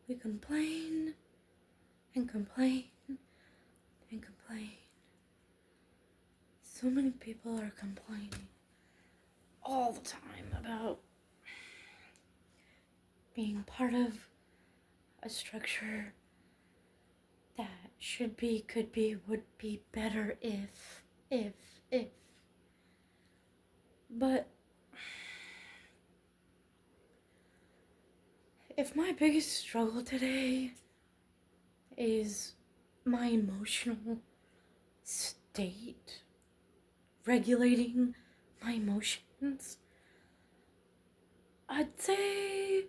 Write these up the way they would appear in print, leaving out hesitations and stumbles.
we complain and complain and complain. So many people are complaining all the time about being part of a structure that should be, could be, would be better if. But if my biggest struggle today is my emotional state, regulating my emotions, I'd say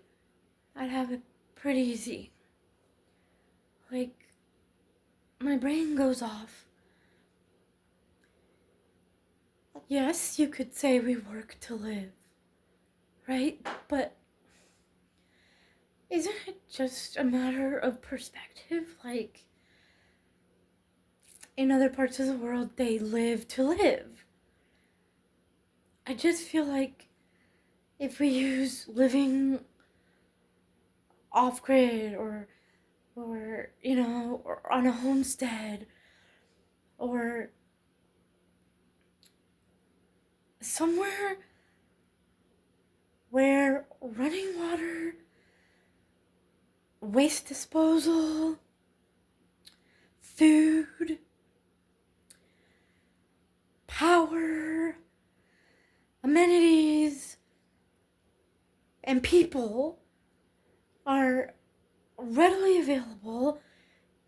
I'd have it pretty easy. Like, my brain goes off. Yes, you could say we work to live, right? But isn't it just a matter of perspective? Like, in other parts of the world, they live to live. I just feel like if we use living off-grid or or on a homestead or somewhere where running water, waste disposal, food, power, amenities, and people are readily available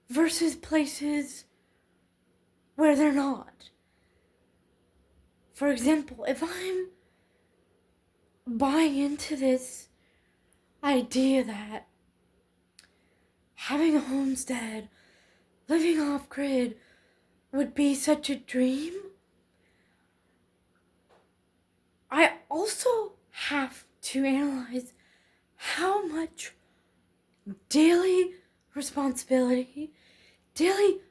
versus places where they're not. For example, if I'm buying into this idea that having a homestead, living off grid would be such a dream, I also have to analyze how much daily responsibility, daily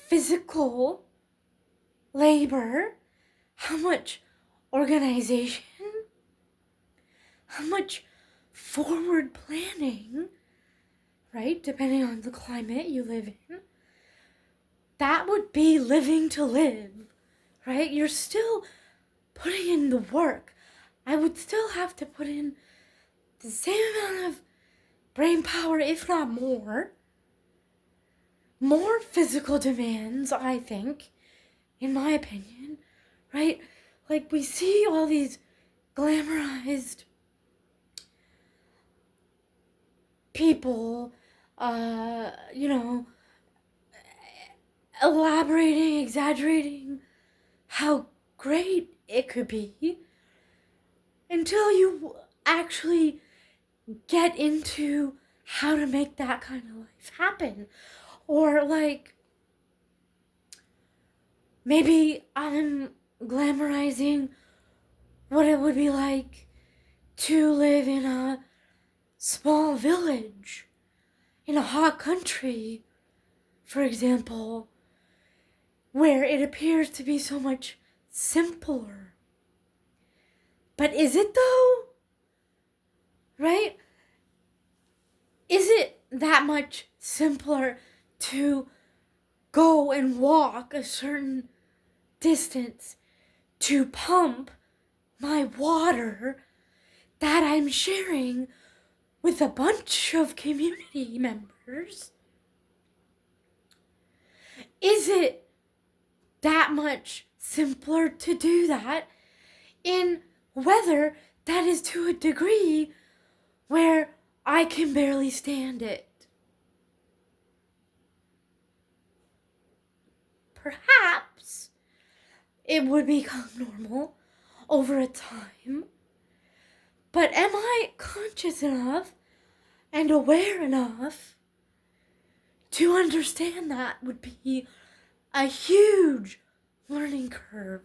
physical labor, how much organization, how much forward planning, right, depending on the climate you live in, that would be living to live, right? You're still putting in the work. I would still have to put in the same amount of brain power, if not more physical demands, I think, in my opinion, right? Like, we see all these glamorized people, elaborating, exaggerating how great it could be until you actually get into how to make that kind of life happen. Or, like, maybe I'm glamorizing what it would be like to live in a small village in a hot country, for example, where it appears to be so much simpler. But is it though? Right? Is it that much simpler to go and walk a certain distance to pump my water that I'm sharing with a bunch of community members? Is it that much simpler to do that in weather that is to a degree where I can barely stand it? Perhaps it would become normal over a time, but am I conscious enough and aware enough to understand that would be a huge learning curve?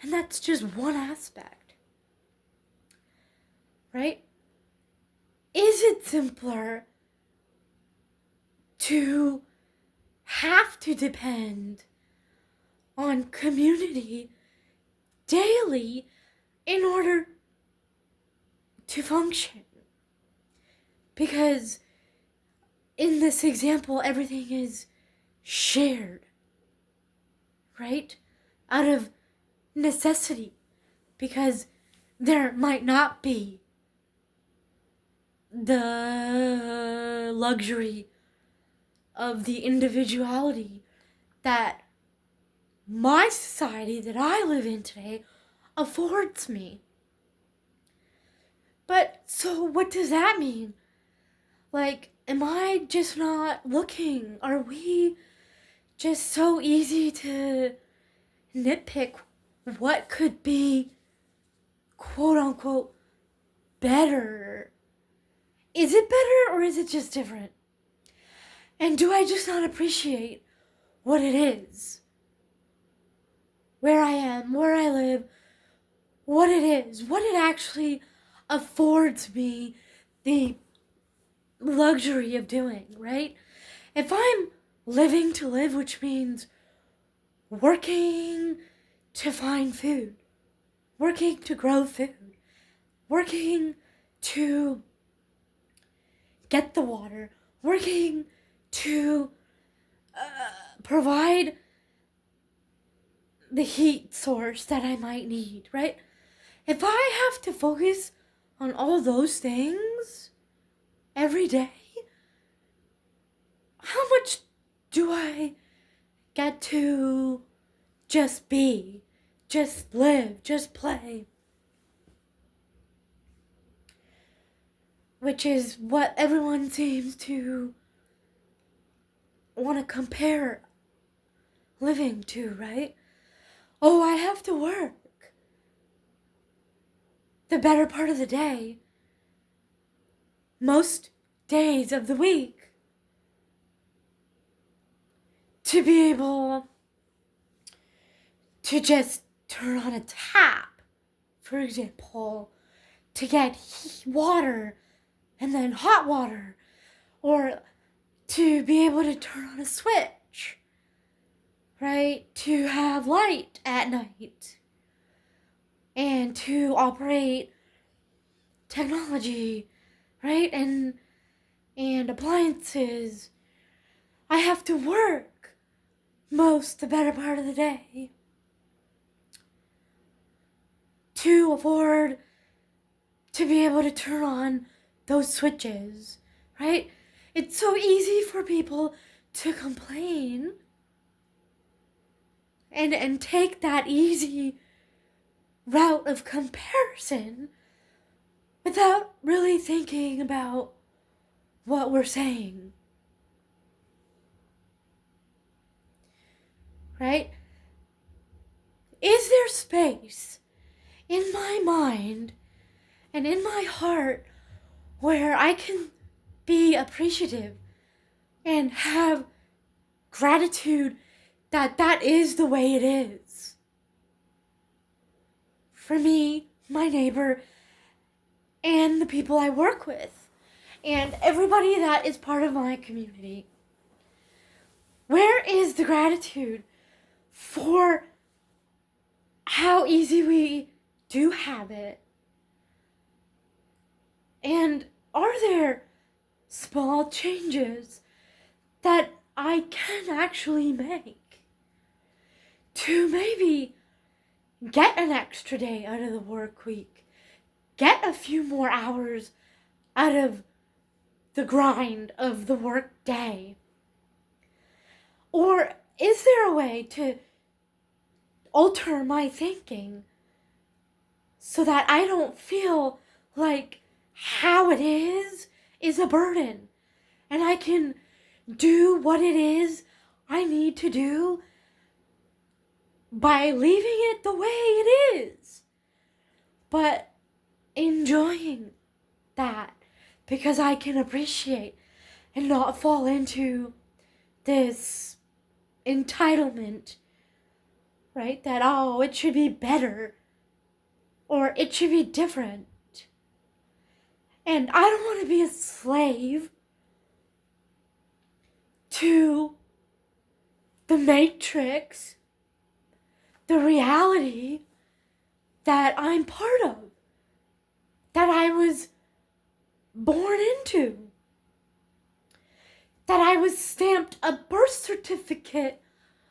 And that's just one aspect, right? Is it simpler to have to depend on community daily in order to function? Because in this example, everything is shared, right? Out of necessity, because there might not be the luxury of the individuality that my society that I live in today affords me. But so what does that mean? Like, am I just not looking? Are we just so easy to nitpick what could be, quote unquote, better? Is it better or is it just different? And do I just not appreciate what it is? Where I am, where I live, what it is, what it actually affords me the luxury of doing, right? If I'm living to live, which means working to find food, working to grow food, working to get the water, working to provide the heat source that I might need, right? If I have to focus on all those things every day, how much do I get to just be, just live, just play? Which is what everyone seems to want to compare living to, right? Oh, I have to work the better part of the day, most days of the week, to be able to just turn on a tap, for example, to get water and then hot water, or to be able to turn on a switch, right? To have light at night, and to operate technology, right? And appliances. I have to work the better part of the day to afford to be able to turn on those switches, right? It's so easy for people to complain and take that easy route of comparison without really thinking about what we're saying, right? Is there space in my mind and in my heart where I can be appreciative and have gratitude that is the way it is? For me, my neighbor, and the people I work with, and everybody that is part of my community. Where is the gratitude for how easy we do have it? And are there small changes that I can actually make to maybe get an extra day out of the work week, get a few more hours out of the grind of the work day? Or is there a way to alter my thinking so that I don't feel like how it is a burden, and I can do what it is I need to do by leaving it the way it is, but enjoying that, because I can appreciate and not fall into this entitlement, right? That, oh, it should be better or it should be different. And I don't want to be a slave to the matrix, the reality that I'm part of, that I was born into. that I was stamped a birth certificate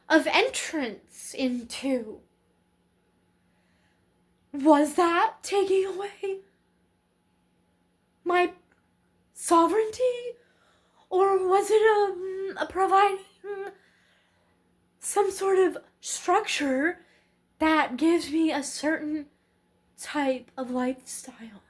of entrance into? Was that taking away my sovereignty? Or was it a providing some sort of structure that gives me a certain type of lifestyle?